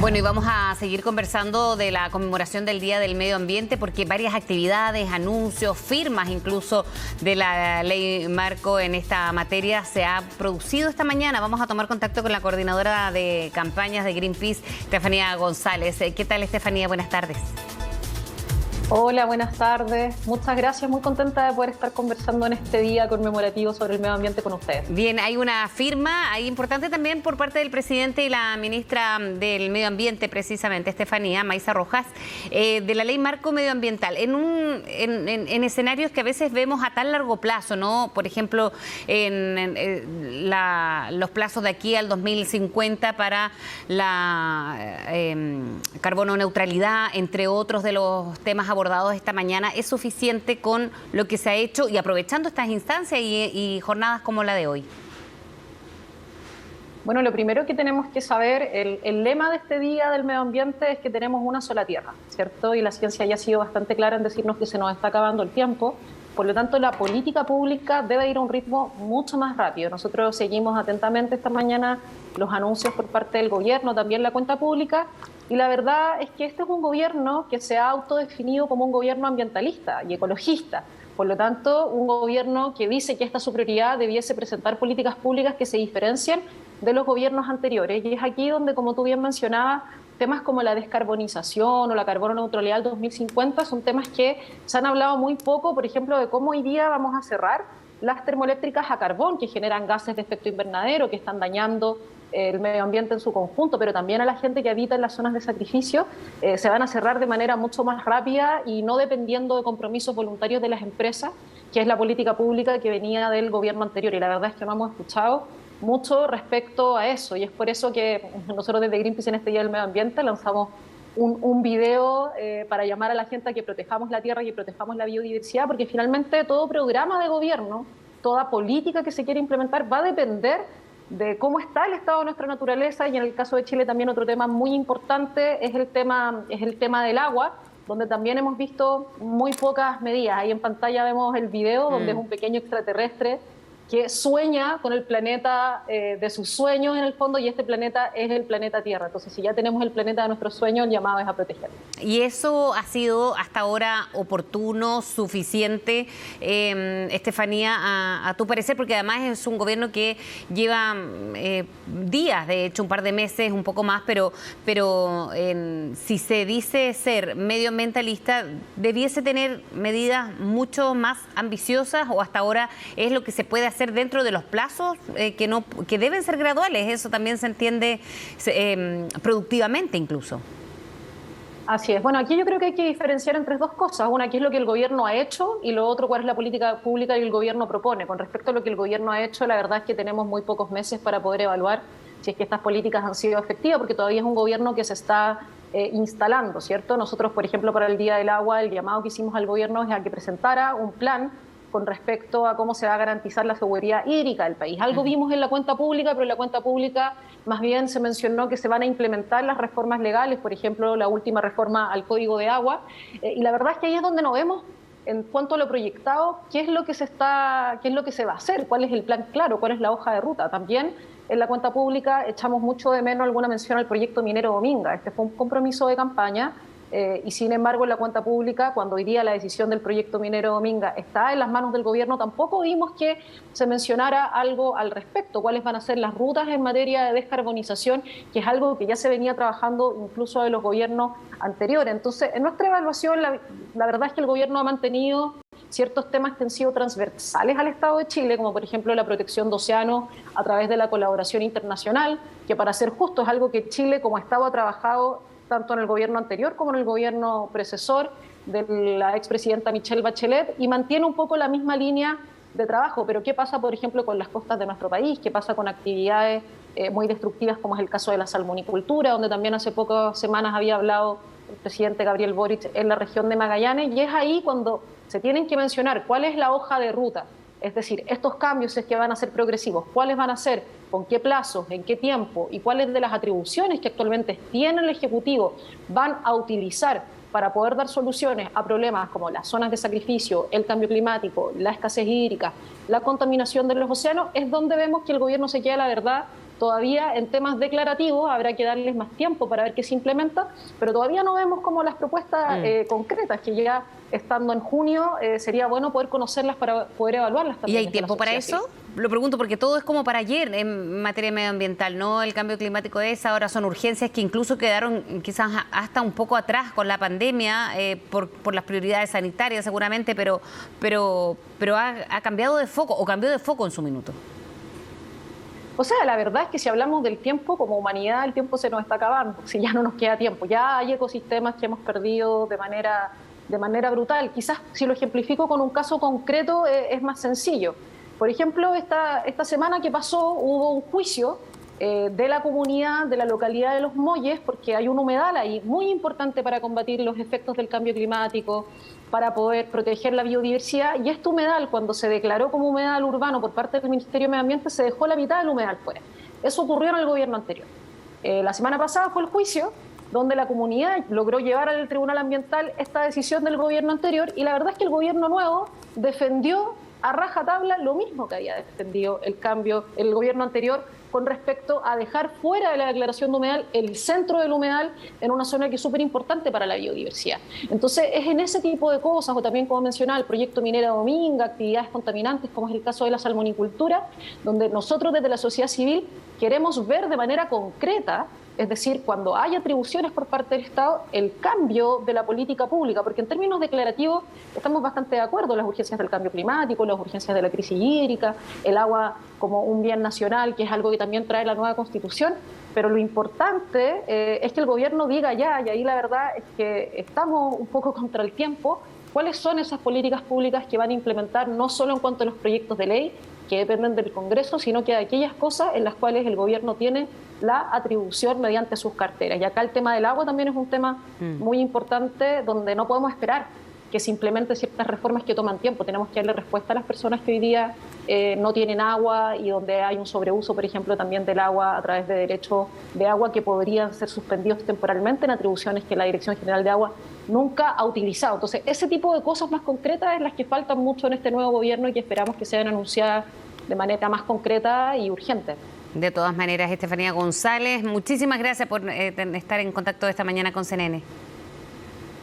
Bueno, y vamos a seguir conversando de la conmemoración del Día del Medio Ambiente porque varias actividades, anuncios, firmas incluso de la ley marco en esta materia se ha producido esta mañana. Vamos a tomar contacto con la coordinadora de campañas de Greenpeace, Estefanía González. ¿Qué tal, Estefanía? Buenas tardes. Hola, buenas tardes. Muchas gracias. Muy contenta de poder estar conversando en este día conmemorativo sobre el medio ambiente con ustedes. Bien, hay una firma ahí importante también por parte del presidente y la ministra del Medio Ambiente, precisamente, Estefanía Maíza Rojas, de la ley marco medioambiental. En escenarios que a veces vemos a tan largo plazo, ¿no? Por ejemplo, los plazos de aquí al 2050 para la carbono neutralidad, entre otros de los temas abordados esta mañana. ¿Es suficiente con lo que se ha hecho y aprovechando estas instancias y jornadas como la de hoy? Bueno, lo primero que tenemos que saber, el lema de este Día del Medio Ambiente es que tenemos una sola tierra, ¿cierto? Y la ciencia ya ha sido bastante clara en decirnos que se nos está acabando el tiempo. Por lo tanto, la política pública debe ir a un ritmo mucho más rápido. Nosotros seguimos atentamente esta mañana los anuncios por parte del gobierno, también la cuenta pública, y la verdad es que este es un gobierno que se ha autodefinido como un gobierno ambientalista y ecologista. Por lo tanto, un gobierno que dice que esta es su prioridad debiese presentar políticas públicas que se diferencien de los gobiernos anteriores. Y es aquí donde, como tú bien mencionabas, temas como la descarbonización o la carbono neutralidad del 2050 son temas que se han hablado muy poco, por ejemplo, de cómo hoy día vamos a cerrar las termoeléctricas a carbón que generan gases de efecto invernadero, que están dañando el medio ambiente en su conjunto, pero también a la gente que habita en las zonas de sacrificio, se van a cerrar de manera mucho más rápida y no dependiendo de compromisos voluntarios de las empresas, que es la política pública que venía del gobierno anterior. Y la verdad es que no hemos escuchado mucho respecto a eso, y es por eso que nosotros desde Greenpeace en este Día del Medio Ambiente lanzamos un video para llamar a la gente a que protejamos la tierra y que protejamos la biodiversidad, porque finalmente todo programa de gobierno, toda política que se quiere implementar va a depender de cómo está el estado de nuestra naturaleza. Y en el caso de Chile también otro tema muy importante es el tema del agua, donde también hemos visto muy pocas medidas. Ahí en pantalla vemos el video donde es un pequeño extraterrestre que sueña con el planeta de sus sueños en el fondo, y este planeta es el planeta Tierra. Entonces, si ya tenemos el planeta de nuestros sueños, el llamado es a protegerlo. ¿Y eso ha sido hasta ahora oportuno, suficiente, Estefanía, a tu parecer? Porque además es un gobierno que lleva días, de hecho un par de meses, un poco más, pero si se dice ser medioambientalista, ¿debiese tener medidas mucho más ambiciosas o hasta ahora es lo que se puede hacer dentro de los plazos que deben ser graduales? Eso también se entiende productivamente incluso. Así es. Bueno, aquí yo creo que hay que diferenciar entre dos cosas. Una, qué es lo que el gobierno ha hecho, y lo otro, cuál es la política pública que el gobierno propone. Con respecto a lo que el gobierno ha hecho, la verdad es que tenemos muy pocos meses para poder evaluar si es que estas políticas han sido efectivas, porque todavía es un gobierno que se está instalando, ¿cierto? Nosotros, por ejemplo, para el Día del Agua, el llamado que hicimos al gobierno es a que presentara un plan con respecto a cómo se va a garantizar la seguridad hídrica del país. Algo vimos en la cuenta pública, pero en la cuenta pública más bien se mencionó que se van a implementar las reformas legales, por ejemplo, la última reforma al Código de Agua, y la verdad es que ahí es donde no vemos, en cuanto a lo proyectado, qué es lo que se va a hacer, cuál es el plan claro, cuál es la hoja de ruta. También en la cuenta pública echamos mucho de menos alguna mención al proyecto minero Dominga. Este fue un compromiso de campaña, y sin embargo en la cuenta pública, cuando hoy día la decisión del proyecto minero Dominga está en las manos del gobierno, tampoco vimos que se mencionara algo al respecto, cuáles van a ser las rutas en materia de descarbonización, que es algo que ya se venía trabajando incluso de los gobiernos anteriores. Entonces, en nuestra evaluación, la verdad es que el gobierno ha mantenido ciertos temas que han sido transversales al Estado de Chile, como por ejemplo la protección de océanos a través de la colaboración internacional, que para ser justo es algo que Chile como Estado ha trabajado tanto en el gobierno anterior como en el gobierno predecesor de la expresidenta Michelle Bachelet, y mantiene un poco la misma línea de trabajo. Pero ¿qué pasa, por ejemplo, con las costas de nuestro país? ¿Qué pasa con actividades muy destructivas como es el caso de la salmonicultura, donde también hace pocas semanas había hablado el presidente Gabriel Boric en la región de Magallanes? Y es ahí cuando se tienen que mencionar cuál es la hoja de ruta. Es decir, estos cambios es que van a ser progresivos, cuáles van a ser, con qué plazos, en qué tiempo, y cuáles de las atribuciones que actualmente tiene el Ejecutivo van a utilizar para poder dar soluciones a problemas como las zonas de sacrificio, el cambio climático, la escasez hídrica, la contaminación de los océanos, es donde vemos que el gobierno se queda, la verdad, Todavía en temas declarativos habrá que darles más tiempo para ver qué se implementa, pero todavía no vemos como las propuestas concretas, que ya estando en junio sería bueno poder conocerlas para poder evaluarlas también. ¿Y hay tiempo para eso? Lo pregunto porque todo es como para ayer en materia medioambiental, ¿no? El cambio climático ahora son urgencias que incluso quedaron quizás hasta un poco atrás con la pandemia por las prioridades sanitarias seguramente, pero ha cambiado de foco o cambió de foco en su minuto. O sea, la verdad es que si hablamos del tiempo, como humanidad, el tiempo se nos está acabando, si ya no nos queda tiempo. Ya hay ecosistemas que hemos perdido de manera brutal. Quizás si lo ejemplifico con un caso concreto es más sencillo. Por ejemplo, esta semana que pasó hubo un juicio de la comunidad, de la localidad de Los Molles, porque hay un humedal ahí muy importante para combatir los efectos del cambio climático, para poder proteger la biodiversidad, y este humedal, cuando se declaró como humedal urbano por parte del Ministerio de Medio Ambiente, se dejó la mitad del humedal fuera. Eso ocurrió en el gobierno anterior. La semana pasada fue el juicio, donde la comunidad logró llevar al Tribunal Ambiental esta decisión del gobierno anterior, y la verdad es que el gobierno nuevo defendió a rajatabla lo mismo que había defendido el gobierno anterior con respecto a dejar fuera de la declaración de humedal el centro del humedal en una zona que es súper importante para la biodiversidad. Entonces es en ese tipo de cosas, o también como mencionaba, el proyecto Minera Dominga, actividades contaminantes como es el caso de la salmonicultura, donde nosotros desde la sociedad civil queremos ver de manera concreta, es decir, cuando hay atribuciones por parte del Estado, el cambio de la política pública, porque en términos declarativos estamos bastante de acuerdo, las urgencias del cambio climático, las urgencias de la crisis hídrica, el agua como un bien nacional, que es algo que también trae la nueva Constitución, pero lo importante es que el gobierno diga ya, y ahí la verdad es que estamos un poco contra el tiempo, cuáles son esas políticas públicas que van a implementar, no solo en cuanto a los proyectos de ley, que dependen del Congreso, sino que de aquellas cosas en las cuales el gobierno tiene la atribución mediante sus carteras. Y acá el tema del agua también es un tema muy importante, donde no podemos esperar que se implementen ciertas reformas que toman tiempo. Tenemos que darle respuesta a las personas que hoy día no tienen agua y donde hay un sobreuso, por ejemplo, también del agua a través de derechos de agua que podrían ser suspendidos temporalmente en atribuciones que la Dirección General de Agua nunca ha utilizado. Entonces, ese tipo de cosas más concretas es las que faltan mucho en este nuevo gobierno y que esperamos que sean anunciadas de manera más concreta y urgente. De todas maneras, Estefanía González, muchísimas gracias por estar en contacto esta mañana con CNN.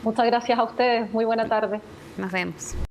Muchas gracias a ustedes. Muy buena tarde. Nos vemos.